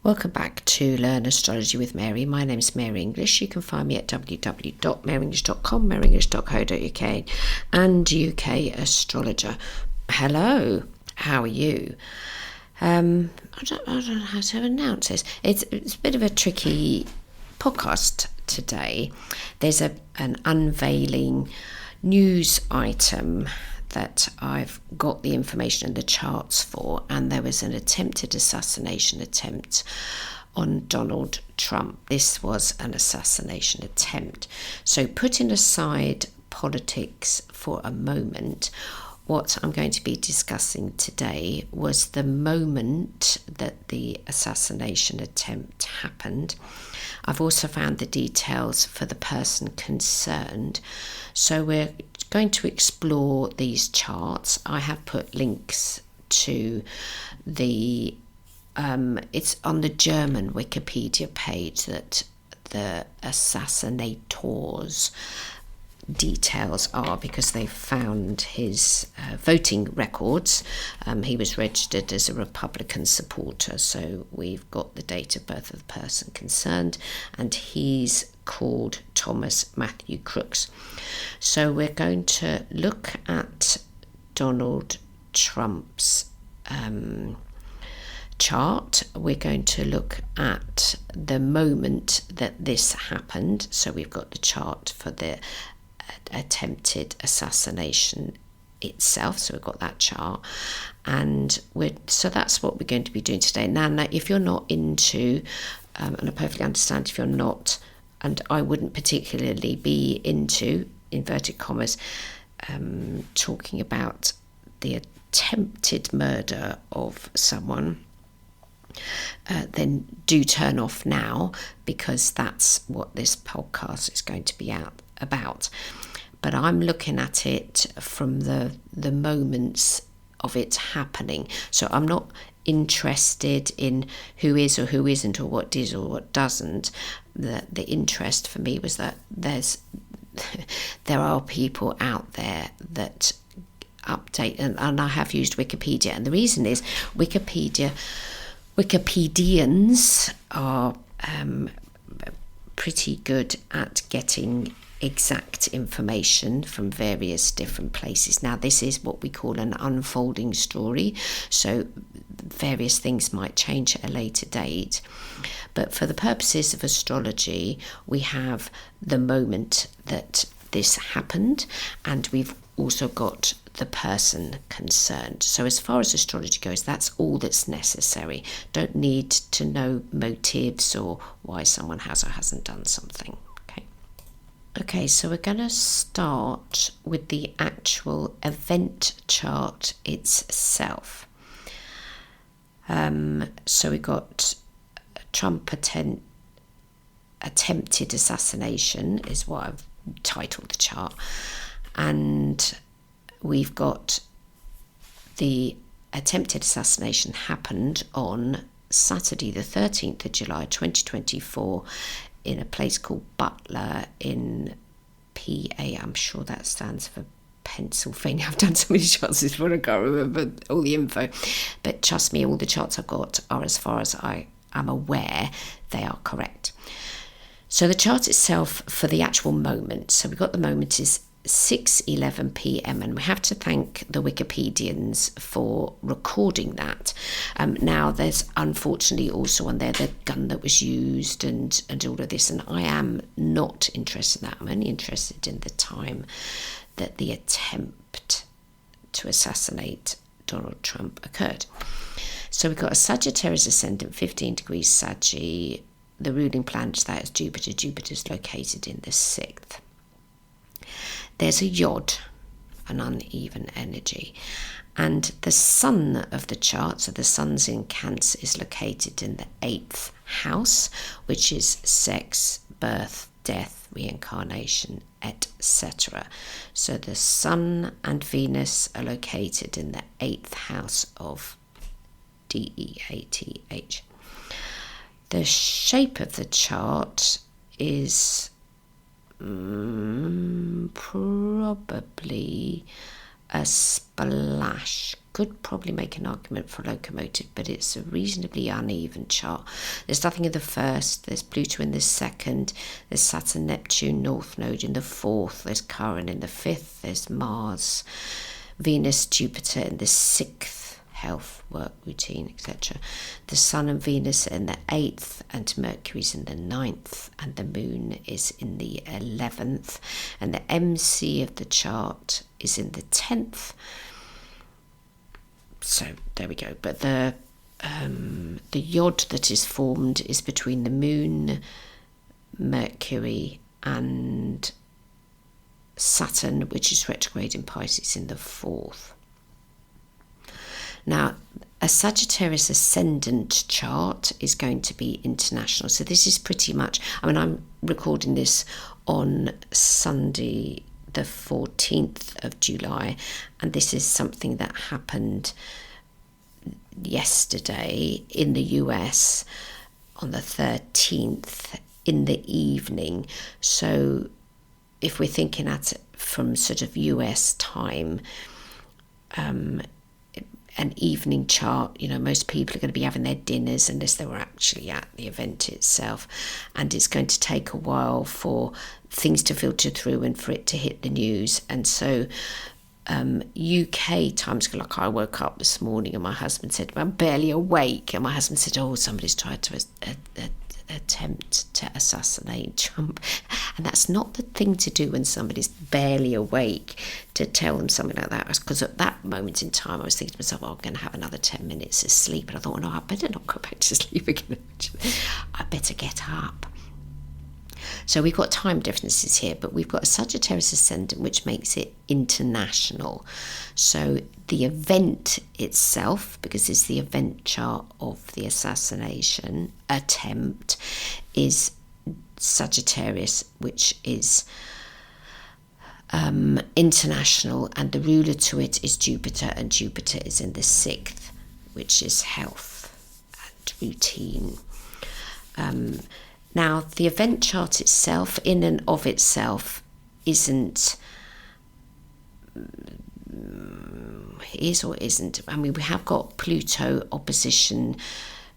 Welcome back to Learn Astrology with Mary. My name is Mary English. You can find me at www.maryenglish.com, maryenglish.co.uk and UK Astrologer. Hello, how are you? I don't know how to announce this. It's a bit of a tricky podcast today. There's an unveiling news item that I've got the information and the charts for, and there was an attempted assassination attempt on Donald Trump. This was an assassination attempt. So putting aside politics for a moment, what I'm going to be discussing today was the moment that the assassination attempt happened. I've also found the details for the person concerned. So we're going to explore these charts. I have put links to the it's on the German Wikipedia page that the assassinators details are, because they found his voting records. He was registered as a Republican supporter, so we've got the date of birth of the person concerned, and he's called Thomas Matthew Crooks. So we're going to look at Donald Trump's chart. We're going to look at the moment that this happened. So we've got the chart for the attempted assassination itself, so we've got that chart, and so that's what we're going to be doing today. Now if you're not into and I perfectly understand if you're not, and I wouldn't particularly be into, inverted commas, talking about the attempted murder of someone, then do turn off now, because that's what this podcast is going to be about. But I'm looking at it from the moments of it happening. So I'm not interested in who is or who isn't, or what does or what doesn't. The interest for me was that there are people out there that update, and I have used Wikipedia, and the reason is Wikipedians are pretty good at getting exact information from various different places. Now this is what we call an unfolding story, so various things might change at a later date, but for the purposes of astrology we have the moment that this happened, and we've also got the person concerned. So as far as astrology goes, that's all that's necessary. Don't need to know motives or why someone has or hasn't done something. Okay, so we're going to start with the actual event chart itself. So we got Trump attempted assassination is what I've titled the chart, and we've got the attempted assassination happened on Saturday the 13th of July 2024 in a place called Butler in PA. I'm sure that stands for Pennsylvania. I've done so many charts before, I can't remember all the info. But trust me, all the charts I've got are, as far as I am aware, they are correct. So the chart itself for the actual moment. So we've got the moment is 6:11 p.m. and we have to thank the Wikipedians for recording that. Now there's unfortunately also on there the gun that was used and all of this, and I am not interested in that. I'm only interested in the time that the attempt to assassinate Donald Trump occurred. So we've got a Sagittarius ascendant, 15 degrees Saggy. The ruling planet that is Jupiter. Jupiter's located in the 6th. There's a yod, an uneven energy, and the sun of the chart, so the sun's in Cancer, is located in the 8th house, which is sex, birth, death, reincarnation, etc. So the sun and Venus are located in the 8th house of DEATH. The shape of the chart is probably a splash could probably make an argument for locomotive, but it's a reasonably uneven chart. There's nothing in the first, there's Pluto in the second, there's Saturn, Neptune, North Node in the fourth, there's Chiron in the fifth, there's Mars, Venus, Jupiter in the sixth, health, work, routine, etc. The Sun and Venus in the eighth, and Mercury's in the ninth, and the Moon is in the 11th, and the MC of the chart is in the 10th. So there we go. But the yod that is formed is between the Moon, Mercury, and Saturn, which is retrograde in Pisces in the fourth. Now, a Sagittarius ascendant chart is going to be international. So this is pretty much, I'm recording this on Sunday, the 14th of July, and this is something that happened yesterday in the US on the 13th in the evening. So if we're thinking at it from sort of US time, an evening chart, most people are going to be having their dinners unless they were actually at the event itself, and it's going to take a while for things to filter through and for it to hit the news. And so UK times, like I woke up this morning and my husband said, I'm barely awake, and my husband said, somebody's tried to attempt to assassinate Trump. And that's not the thing to do when somebody's barely awake, to tell them something like that. Because at that moment in time I was thinking to myself, I'm going to have another 10 minutes of sleep, and I thought, no, I better not go back to sleep again. I better get up. So we've got time differences here, but we've got a Sagittarius ascendant, which makes it international. So the event itself, because it's the event chart of the assassination attempt, is Sagittarius, which is international, and the ruler to it is Jupiter, and Jupiter is in the sixth, which is health and routine. Now, the event chart itself, in and of itself, is or isn't. We have got Pluto opposition.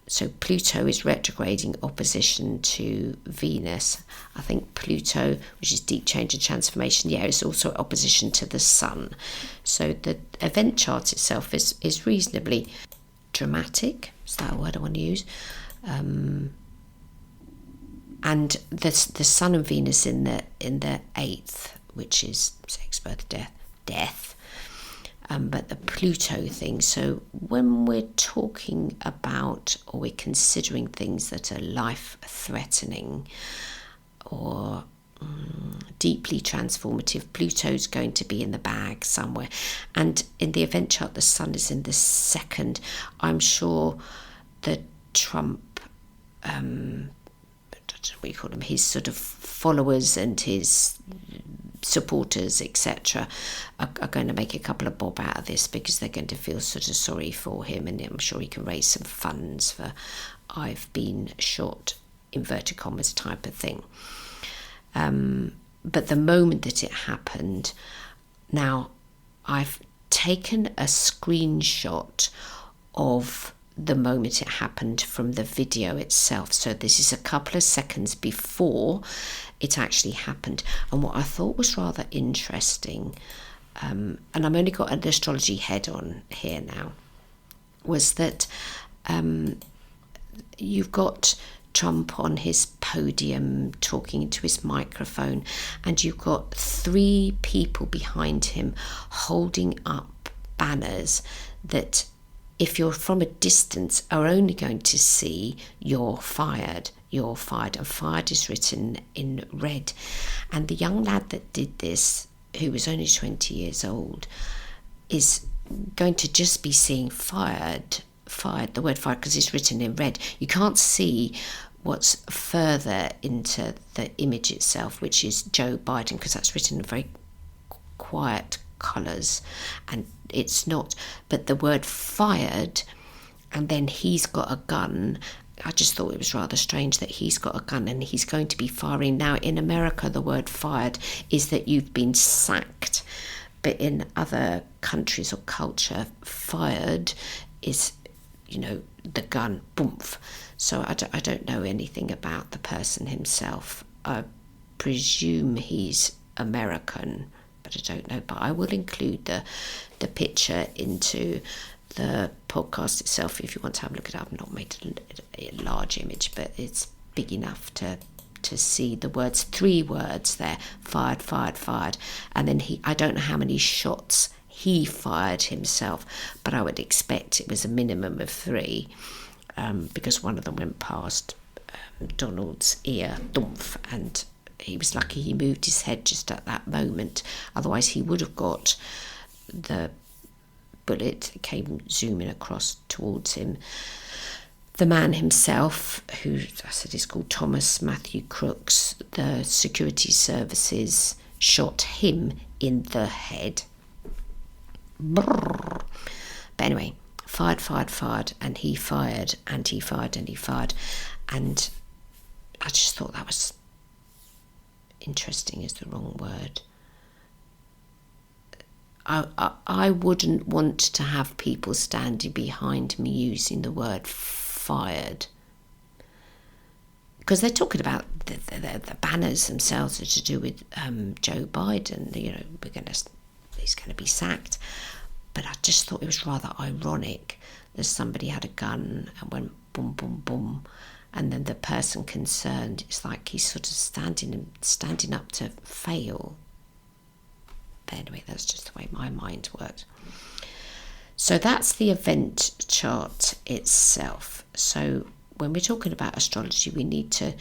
So Pluto is retrograding opposition to Venus. I think Pluto, which is deep change and transformation, is also opposition to the Sun. So the event chart itself is reasonably dramatic. Is that a word I want to use? And the Sun and Venus in the 8th, which is sex, birth, death. But the Pluto thing. So when we're talking about, or we're considering things that are life-threatening or deeply transformative, Pluto's going to be in the bag somewhere. And in the event chart, the Sun is in the 2nd. I'm sure that Trump, we call him, his sort of followers and his supporters, etc., are going to make a couple of bob out of this, because they're going to feel sort of sorry for him, and I'm sure he can raise some funds for I've been shot, inverted commas type of thing. But the moment that it happened, now I've taken a screenshot of the moment it happened from the video itself. So this is a couple of seconds before it actually happened. And what I thought was rather interesting, and I've only got an astrology head on here now, was that you've got Trump on his podium talking into his microphone, and you've got 3 people behind him holding up banners that, if you're from a distance, are only going to see you're fired, and fired is written in red. And the young lad that did this, who was only 20 years old, is going to just be seeing fired, the word fired, because it's written in red. You can't see what's further into the image itself, which is Joe Biden, because that's written in very quiet colours, and it's not. But the word fired, and then he's got a gun. I just thought it was rather strange that he's got a gun and he's going to be firing. Now, in America, the word fired is that you've been sacked. but in other countries or culture, fired is, the gun, boomf. So I don't know anything about the person himself. I presume he's American, but I don't know. But I will include the picture into the podcast itself if you want to have a look at it. I've not made a large image, but it's big enough to see the words, 3 words there: fired, fired, fired. And then I don't know how many shots he fired himself, but I would expect it was a minimum of 3, because one of them went past Donald's ear, thumph, and he was lucky he moved his head just at that moment. Otherwise he would have got the bullet that came zooming across towards him. The man himself, who I said is called Thomas Matthew Crooks, the security services shot him in the head. Brrr. But anyway, fired, and he fired, and he fired, and he fired. And I just thought that was interesting is the wrong word. I wouldn't want to have people standing behind me using the word fired, because they're talking about the banners themselves are to do with Joe Biden. He's going to be sacked. But I just thought it was rather ironic that somebody had a gun and went boom, boom, boom, and then the person concerned, it's like he's sort of standing up to fail. But anyway, that's just the way my mind worked. So that's the event chart itself. So when we're talking about astrology, we need to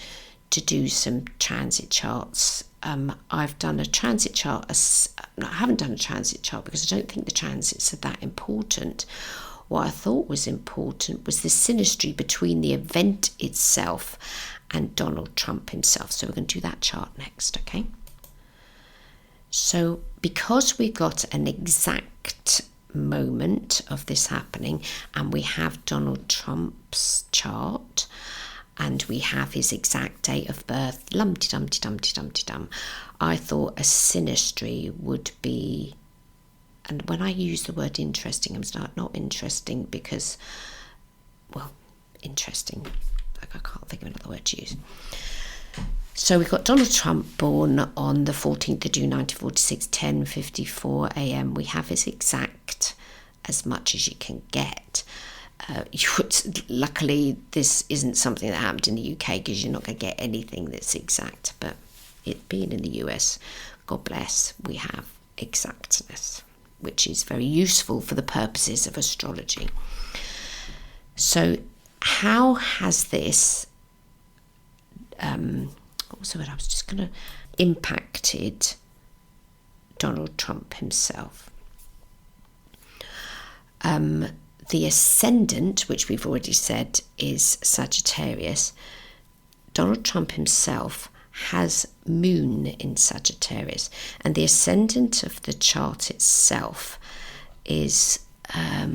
do some transit charts. I've done a transit chart. I haven't done a transit chart because I don't think the transits are that important. What I thought was important was the synastry between the event itself and Donald Trump himself. So we're going to do that chart next, okay? So because we've got an exact moment of this happening, and we have Donald Trump's chart, and we have his exact date of birth, lumty-dumpty-dumpty-dumpty-dum, I thought a synastry would be, and when I use the word interesting, I'm not interesting because, well, interesting, like I can't think of another word to use. So we've got Donald Trump born on the 14th of June 1946, 10:54 a.m. We have his exact, as much as you can get. Luckily, this isn't something that happened in the UK because you're not going to get anything that's exact. But it being in the US, God bless, we have exactness, which is very useful for the purposes of astrology. So how has this, impacted Donald Trump himself? The ascendant, which we've already said is Sagittarius, Donald Trump himself has Moon in Sagittarius, and the ascendant of the chart itself is, let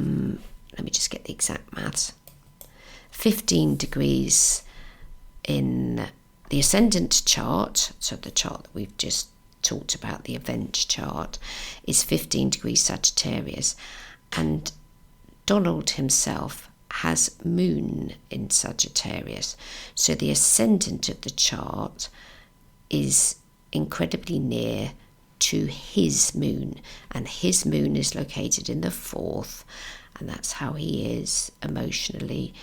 me just get the exact maths, 15 degrees in the ascendant chart, so the chart that we've just talked about, the event chart, is 15 degrees Sagittarius, and Donald himself has Moon in Sagittarius. So the ascendant of the chart is incredibly near to his Moon, and his Moon is located in the 4th, and that's how he is emotionally.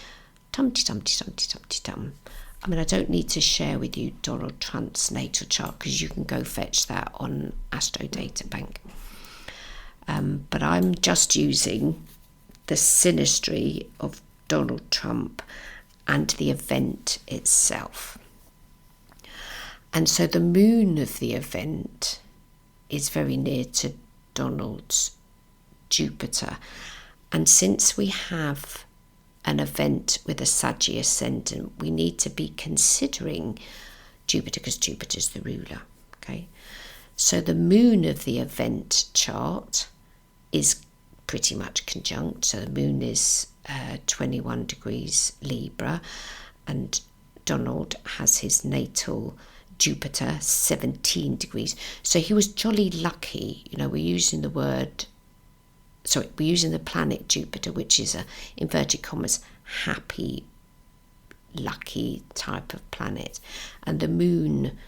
Tum-ty-tum-ty-tum-ty-tum-ty-tum. I mean, I don't need to share with you Donald Trump's natal chart because you can go fetch that on Astro Databank. But I'm just using the synastry of Donald Trump and the event itself. And so the moon of the event is very near to Donald's Jupiter. And since we have an event with a Saggy ascendant, we need to be considering Jupiter because Jupiter's the ruler, okay? So the moon of the event chart is pretty much conjunct. So the moon is 21 degrees Libra, and Donald has his natal Jupiter, 17 degrees. So he was jolly lucky. You know, we're using the planet Jupiter, which is a, inverted commas, happy, lucky type of planet. And the moon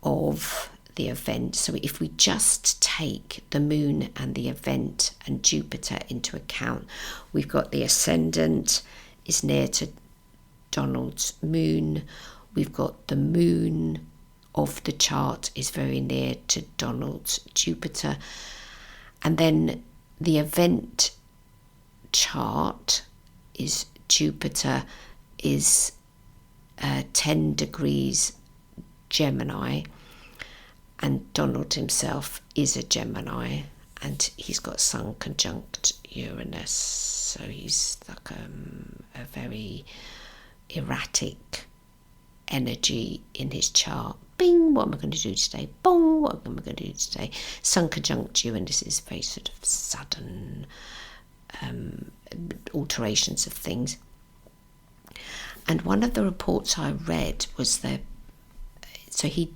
of the event, so if we just take the moon and the event and Jupiter into account, we've got the ascendant is near to Donald's moon. We've got the moon of the chart is very near to Donald's Jupiter. And then the event chart is Jupiter is 10 degrees Gemini, and Donald himself is a Gemini, and he's got Sun conjunct Uranus, so he's like a very erratic energy in his chart. Bing, what am I going to do today? Bong, what am I going to do today? Sun conjunct Uranus is very sort of sudden alterations of things. And one of the reports I read was that, so he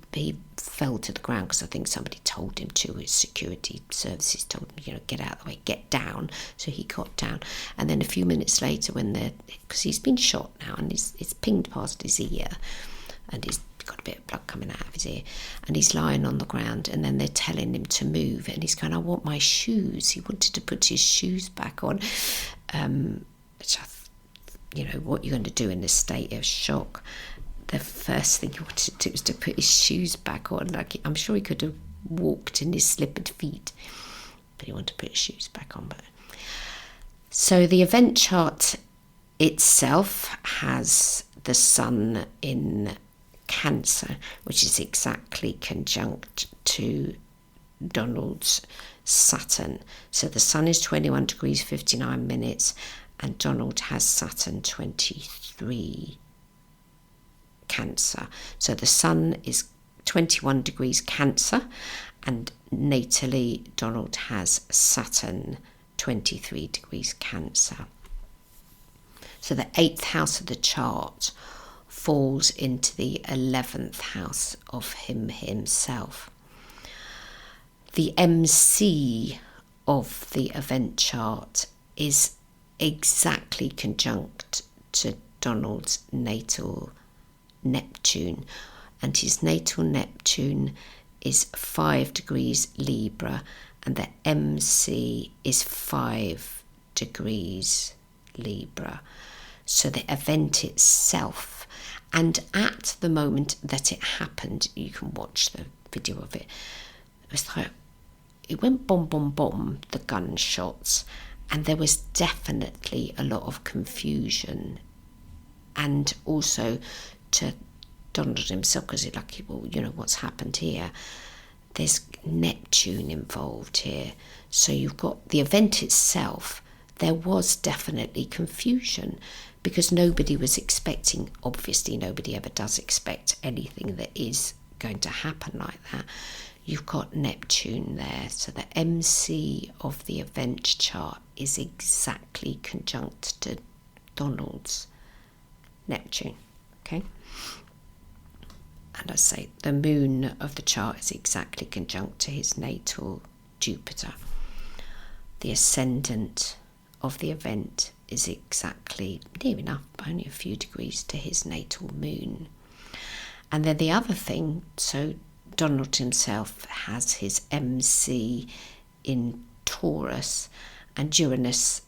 fell to the ground because I think somebody told him to, his security services told him, you know, get out of the way, get down. So he got down. And then a few minutes later, because he's been shot now and it's pinged past his ear and he's got a bit of blood coming out of his ear, and he's lying on the ground, and then they're telling him to move, and he's going, I want my shoes. He wanted to put his shoes back on, which you know, what you're going to do in this state of shock. The first thing he wanted to do was to put his shoes back on. Like, I'm sure he could have walked in his slippered feet, but he wanted to put his shoes back on. So the event chart itself has the sun in Cancer, which is exactly conjunct to Donald's Saturn. So the sun is 21 degrees 59 minutes and Donald has Saturn 23 Cancer. So the sun is 21 degrees Cancer and natally Donald has Saturn 23 degrees Cancer. So the 8th house of the chart falls into the 11th house of himself. The MC of the event chart is exactly conjunct to Donald's natal Neptune, and his natal Neptune is 5 degrees Libra, and the MC is 5 degrees Libra. So the event itself, and at the moment that it happened, you can watch the video of it, it was like, it went bomb, bomb, bomb, the gunshots, and there was definitely a lot of confusion, and also to Donald himself, because he's like, well, you know, what's happened here? There's Neptune involved here. So you've got the event itself, there was definitely confusion, because nobody was expecting, obviously nobody ever does expect anything that is going to happen like that. You've got Neptune there, so the MC of the event chart is exactly conjunct to Donald's Neptune, okay? And I say the moon of the chart is exactly conjunct to his natal Jupiter. The ascendant of the event is exactly near enough, only a few degrees to his natal moon. And then the other thing, so Donald himself has his MC in Taurus, and Uranus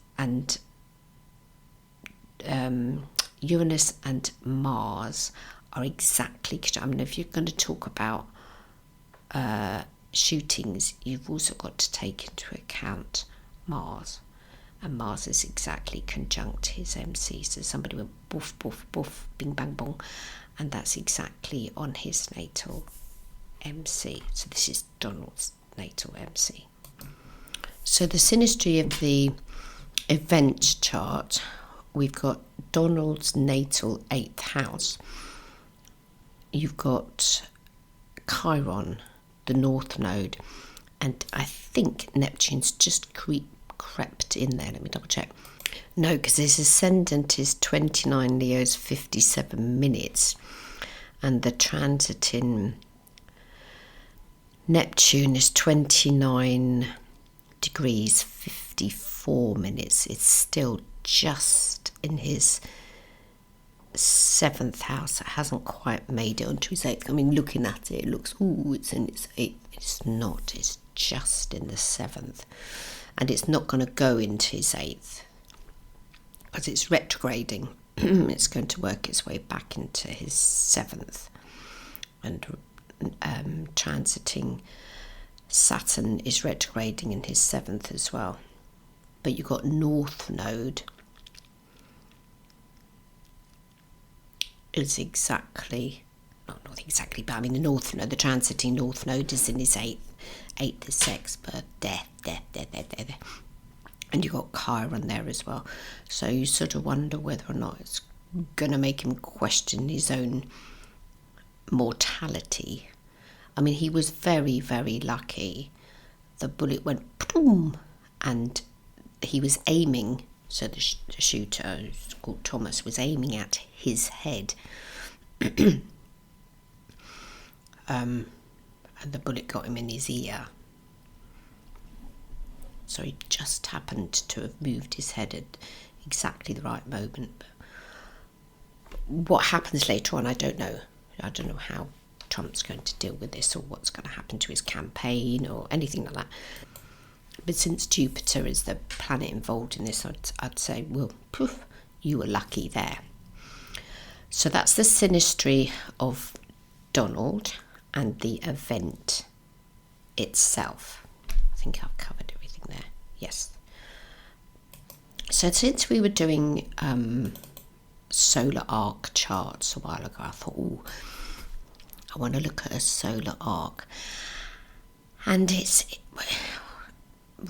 and Mars are exactly, I mean, if you're going to talk about shootings, you've also got to take into account Mars, and Mars is exactly conjunct his MC. So somebody went boof, boof, boof, bing, bang, bong, and that's exactly on his natal MC. So this is Donald's natal MC. So the synastry of the event chart, we've got Donald's natal 8th house. You've got Chiron, the north node, and I think Neptune's just crept in there. Let me double check. No, because his ascendant is 29 Leo's 57 minutes, and the transit in Neptune is 29 degrees 54 minutes. It's still just in his 7th house. It hasn't quite made it onto his 8th. I mean, looking at it, it looks, ooh, it's in its 8th. It's not. It's just in the 7th. And it's not going to go into his 8th because it's retrograding. It's going to work its way back into his 7th. And transiting Saturn is retrograding in his 7th as well. But you've got North Node is exactly, not exactly, but I mean the North Node, the transiting North Node is in his 8th is expert, there. And you've got Chiron there as well. So you sort of wonder whether or not it's going to make him question his own mortality. I mean, he was very, very lucky. The bullet went boom, and he was aiming, so the shooter, who's called Thomas, was aiming at his head. And the bullet got him in his ear. So he just happened to have moved his head at exactly the right moment. But what happens later on, I don't know. I don't know how Trump's going to deal with this, or what's going to happen to his campaign, or anything like that. But since Jupiter is the planet involved in this, I'd say, well, poof, you were lucky there. So that's the synastry of Donald and the event itself. I think I've covered everything there. Yes. So since we were doing solar arc charts a while ago, I thought, I want to look at a solar arc. And it's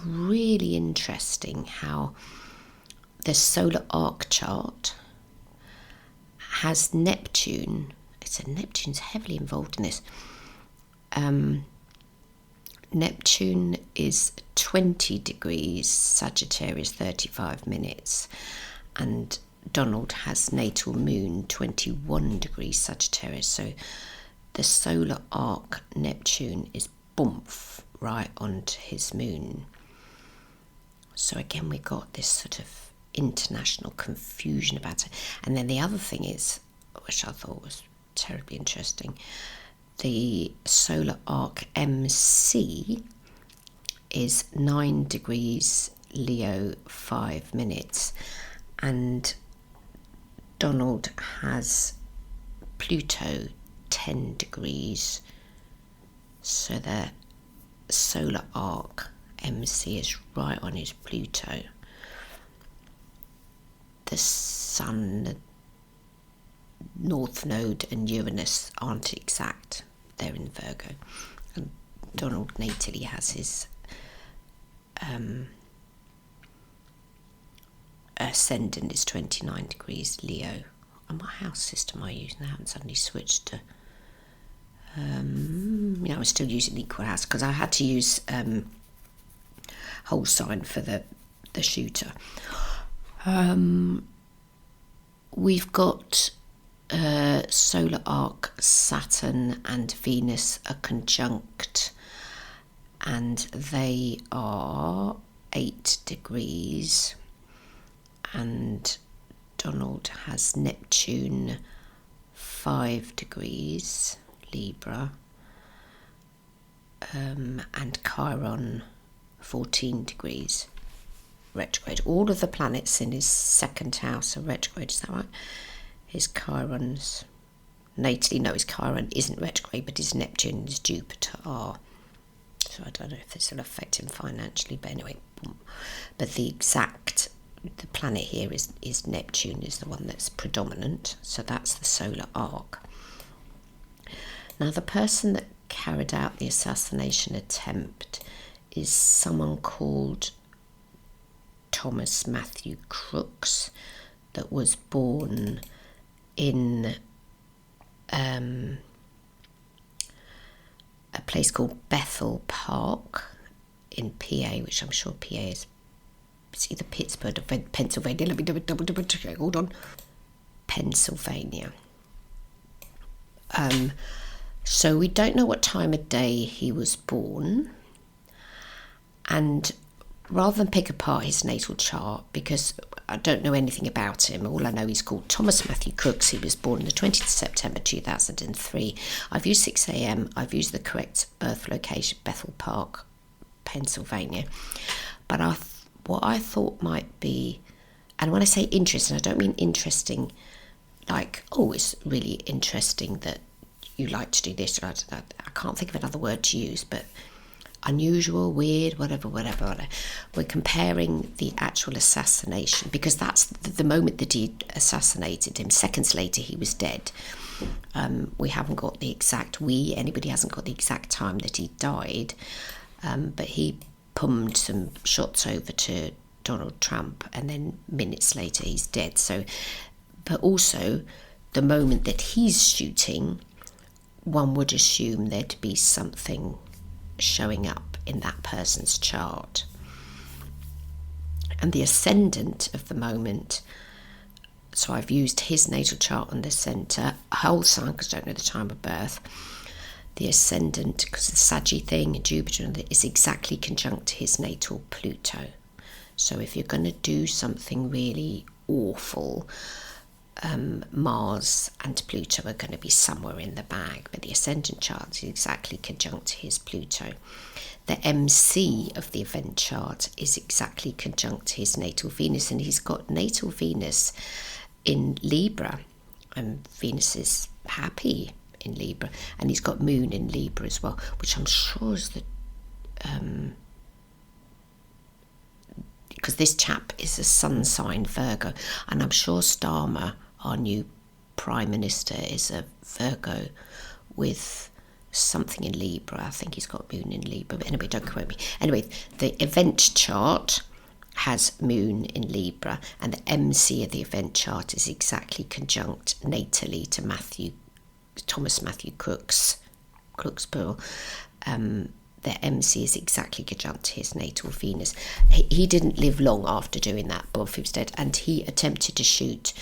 really interesting how the solar arc chart has Neptune. Neptune's heavily involved in this. Neptune is 20 degrees Sagittarius, 35 minutes, and Donald has natal moon 21 degrees Sagittarius. So the solar arc Neptune is boomf right onto his moon. So again, we got this sort of international confusion about it. And then the other thing is, which I thought was terribly interesting, the solar arc MC is 9 degrees Leo 5 minutes, and Donald has Pluto 10 degrees, so the solar arc MC is right on his Pluto. The Sun, the North Node and Uranus aren't exact, they're in Virgo, and Donald natally has his ascendant is 29 degrees Leo. And what house system am I using? I haven't suddenly switched to I'm still using equal house because I had to use whole sign for the shooter. We've got solar arc Saturn and Venus are conjunct, and they are 8 degrees, and Donald has Neptune 5 degrees Libra, and Chiron 14 degrees retrograde. All of the planets in his 2nd house are retrograde, is that right? His Chiron's natally, no, his Chiron isn't retrograde, but his Neptune and his Jupiter are. So I don't know if this will affect him financially, but anyway. But the planet here is Neptune, is the one that's predominant, so that's the solar arc. Now, the person that carried out the assassination attempt is someone called Thomas Matthew Crooks, that was born in a place called Bethel Park in PA, which I'm sure PA is, it's either Pittsburgh or Pennsylvania. Let me double check. Hold on. Pennsylvania. So we don't know what time of day he was born, and rather than pick apart his natal chart, because I don't know anything about him, all I know he's called Thomas Matthew Crooks. He was born on the 20th of September 2003. I've used 6 a.m. I've used the correct birth location, Bethel Park, Pennsylvania. But what I thought might be, and when I say interesting, I don't mean interesting like, oh, it's really interesting that you like to do this. I can't think of another word to use, but unusual, weird, whatever. We're comparing the actual assassination, because that's the moment that he assassinated him. Seconds later, he was dead. We haven't got the exact, anybody hasn't got the exact time that he died, but he pummed some shots over to Donald Trump, and then minutes later he's dead. So, but also the moment that he's shooting, one would assume there'd be something showing up in that person's chart. And the ascendant of the moment, so I've used his natal chart on the centre, whole sign because I don't know the time of birth. The ascendant, because the Saggy thing, Jupiter, is exactly conjunct his natal Pluto. So if you're going to do something really awful, Mars and Pluto are going to be somewhere in the bag, but the ascendant chart is exactly conjunct his Pluto. The MC of the event chart is exactly conjunct his natal Venus, and he's got natal Venus in Libra, and Venus is happy in Libra, and he's got Moon in Libra as well, which I'm sure is the because this chap is a sun sign Virgo, and I'm sure Starmer, our new Prime Minister, is a Virgo with something in Libra. I think he's got Moon in Libra, but anyway, don't quote me. Anyway, the event chart has Moon in Libra, and the MC of the event chart is exactly conjunct natally to Thomas Matthew Crooks plural. The MC is exactly conjunct to his natal Venus. He didn't live long after doing that, but he was dead, and he attempted to shoot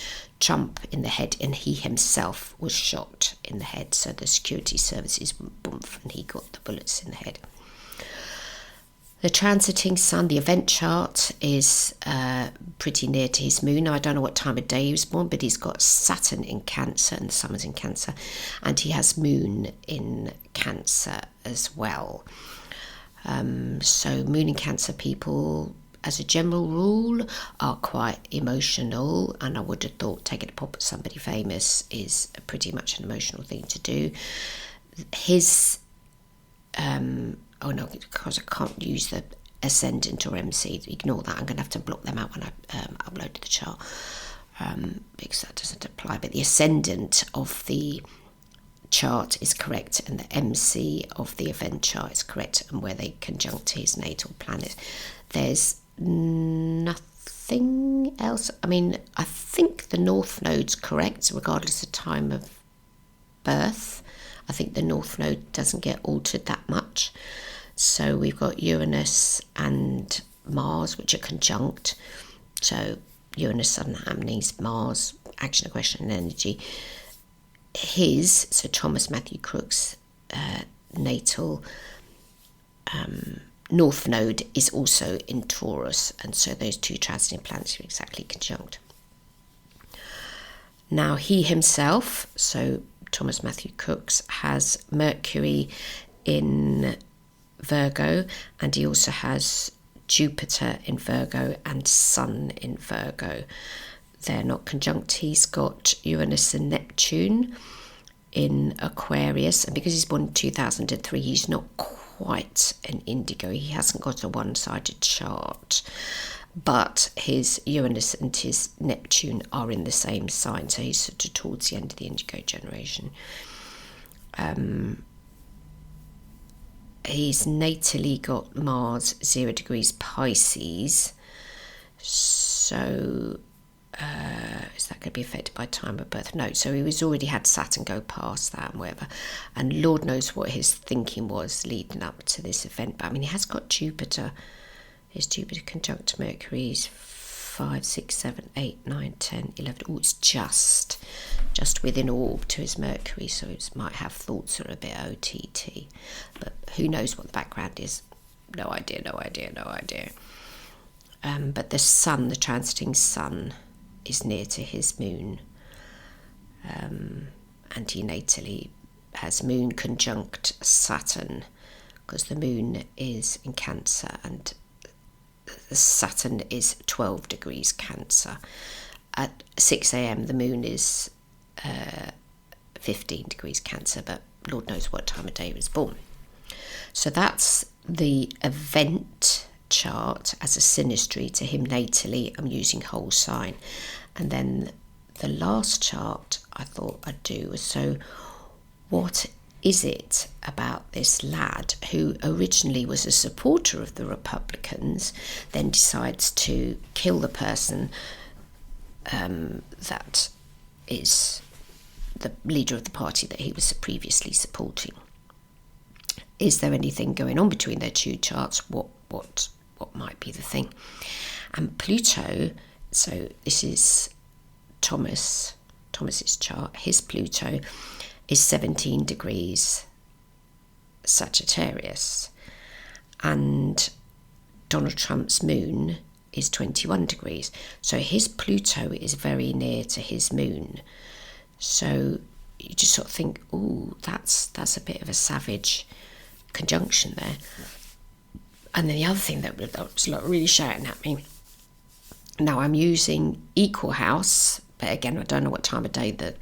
Trump in the head, and he himself was shot in the head. So the security services boomf, and he got the bullets in the head. The transiting sun, the event chart, is pretty near to his moon. Now, I don't know what time of day he was born, but he's got Saturn in Cancer, and the sun is in Cancer, and he has Moon in Cancer as well. So Moon in Cancer people, as a general rule, are quite emotional, and I would have thought taking a pop at somebody famous is pretty much an emotional thing to do. His oh no, because I can't use the ascendant or MC. Ignore that. I'm going to have to block them out when I upload the chart, because that doesn't apply. But the ascendant of the chart is correct, and the MC of the event chart is correct, and where they conjunct his natal planet. There's nothing else. I mean, I think the North Node's correct, regardless of time of birth. I think the North Node doesn't get altered that much. So we've got Uranus and Mars, which are conjunct. So Uranus, sudden happenings, Mars, action, aggression, and energy. So Thomas Matthew Crooks' natal North Node is also in Taurus, and so those two transiting planets are exactly conjunct. Now he himself, so Thomas Matthew Crooks, has Mercury in Virgo, and he also has Jupiter in Virgo and Sun in Virgo. They're not conjunct. He's got Uranus and Neptune in Aquarius, and because he's born in 2003, he's not quite an indigo. He hasn't got a one-sided chart, but his Uranus and his Neptune are in the same sign, so he's sort of towards the end of the indigo generation. He's natally got Mars 0 degrees Pisces, so is that going to be affected by time of birth? No, so he's already had Saturn go past that and whatever, and Lord knows what his thinking was leading up to this event. But I mean, he has got Jupiter. His Jupiter conjunct Mercury is 5, 6, 7, 8, 9, 10, 11. Oh, it's just within orb to his Mercury, so it might have thoughts that are a bit OTT. But who knows what the background is? No idea. But the sun, the transiting sun, is near to his moon. And he natally has moon conjunct Saturn, because the moon is in Cancer and Saturn is 12 degrees Cancer. At 6 a.m. the moon is 15 degrees Cancer, but Lord knows what time of day he was born. So that's the event chart as a synastry to him natally. I'm using whole sign. And then the last chart I thought I'd do was, so what is it about this lad who originally was a supporter of the Republicans, then decides to kill the person that is the leader of the party that he was previously supporting? Is there anything going on between their two charts? What might be the thing? And Pluto, so this is Thomas's chart. His Pluto is 17 degrees Sagittarius, and Donald Trump's moon is 21 degrees. So his Pluto is very near to his moon. So you just sort of think, oh, that's a bit of a savage conjunction there. And then the other thing that was really shouting at me, now I'm using equal house, but again I don't know what time of day that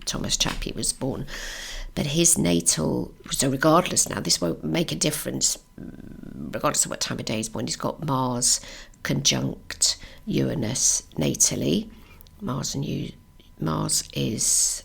Thomas Chappie was born, but his natal, so regardless, now this won't make a difference regardless of what time of day he's born, he's got Mars conjunct Uranus natally. Mars is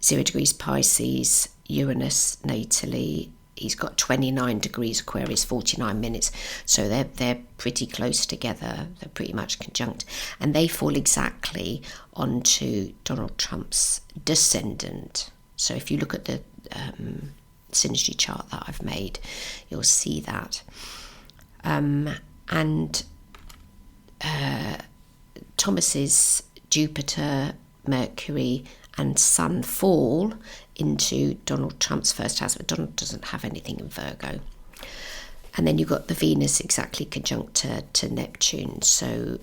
0 degrees Pisces, Uranus natally. He's got 29 degrees Aquarius, 49 minutes. So they're pretty close together. They're pretty much conjunct. And they fall exactly onto Donald Trump's descendant. So if you look at the synastry chart that I've made, you'll see that. Thomas's Jupiter, Mercury and Sun fall into Donald Trump's first house, but Donald doesn't have anything in Virgo. And then you've got the Venus exactly conjunct to Neptune, so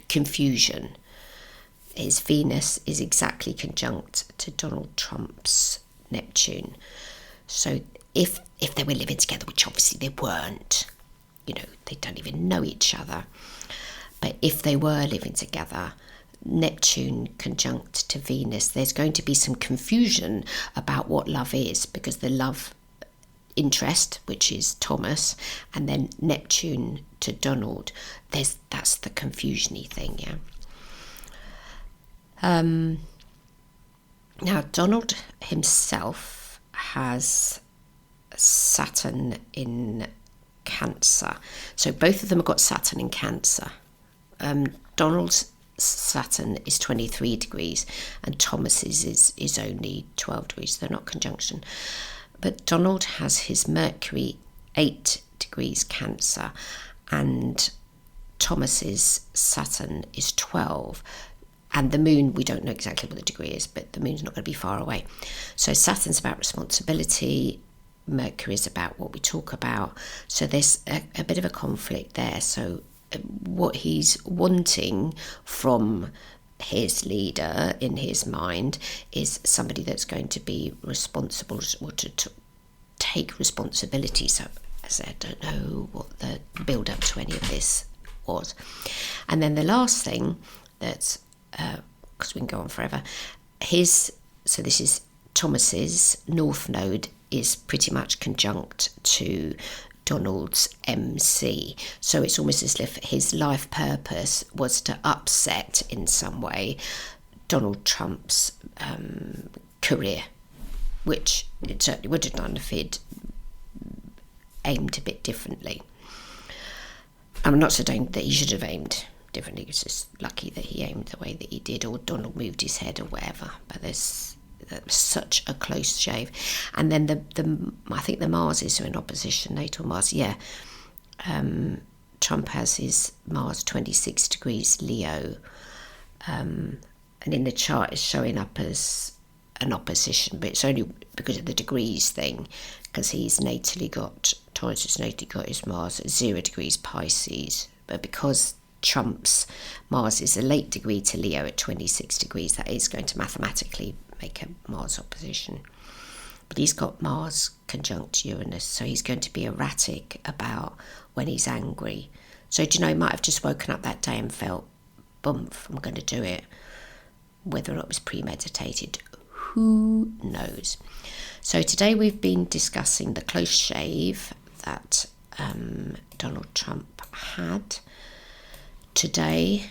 confusion. His Venus is exactly conjunct to Donald Trump's Neptune. So if they were living together, which obviously they weren't, they don't even know each other, but if they were living together, Neptune conjunct to Venus, there's going to be some confusion about what love is, because the love interest, which is Thomas, and then Neptune to Donald, that's the confusion-y thing, yeah. Now Donald himself has Saturn in Cancer, so both of them have got Saturn in Cancer. Donald's Saturn is 23 degrees and Thomas's is only 12 degrees. They're not conjunction. But Donald has his Mercury 8 degrees Cancer and Thomas's Saturn is 12. And the moon, we don't know exactly what the degree is, but the moon's not going to be far away. So Saturn's about responsibility, Mercury is about what we talk about. So there's a bit of a conflict there. So what he's wanting from his leader in his mind is somebody that's going to be responsible, or to take responsibility. So as I don't know what the build up to any of this was. And then the last thing that's, because we can go on forever, so this is Thomas's North Node is pretty much conjunct to Donald's MC. So it's almost as if his life purpose was to upset in some way Donald Trump's career, which it certainly would have done if he'd aimed a bit differently. I'm not saying that he should have aimed differently. It's just lucky that he aimed the way that he did, or Donald moved his head or whatever. But there's such a close shave. And then the I think the Marses are in opposition, natal Mars, Trump has his Mars 26 degrees Leo, and in the chart it's showing up as an opposition, but it's only because of the degrees thing, because he's natally got, Taurus has natally got his Mars at 0 degrees Pisces, but because Trump's Mars is a late degree to Leo at 26 degrees, that is going to mathematically make a Mars opposition. But he's got Mars conjunct Uranus, so he's going to be erratic about when he's angry. So, do you know, he might have just woken up that day and felt, bump, I'm going to do it. Whether or not it was premeditated, who knows? So today we've been discussing the close shave that Donald Trump had yesterday,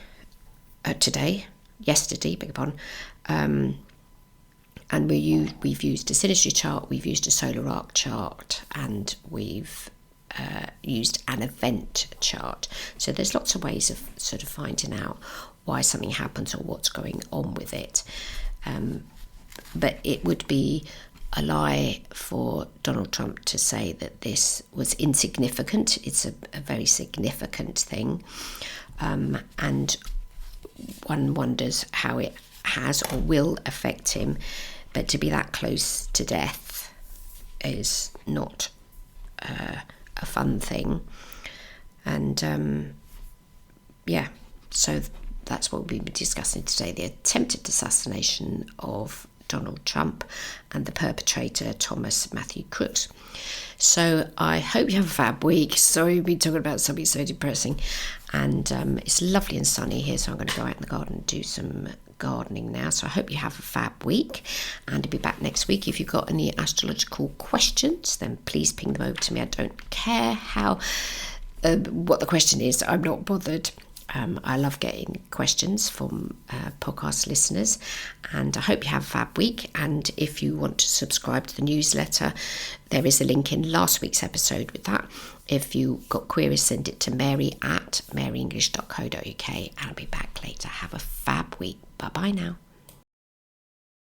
beg your pardon, and we've used a Synastry chart, we've used a solar arc chart, and we've used an event chart. So there's lots of ways of sort of finding out why something happens or what's going on with it. But it would be a lie for Donald Trump to say that this was insignificant. It's a very significant thing. And one wonders how it has or will affect him. But to be that close to death is not a fun thing. And so that's what we'll be discussing today, the attempted assassination of Donald Trump and the perpetrator, Thomas Matthew Crooks. So I hope you have a fab week. Sorry, we've been talking about something so depressing. And it's lovely and sunny here, so I'm going to go out in the garden and do some gardening now. So I hope you have a fab week, and I'll be back next week. If you've got any astrological questions, then please ping them over to me. I don't care what the question is. I'm not bothered. I love getting questions from podcast listeners, and I hope you have a fab week. And if you want to subscribe to the newsletter, there is a link in last week's episode with that. If you got queries, send it to mary@maryenglish.co.uk, and I'll be back later. Have a fab week. Bye bye now.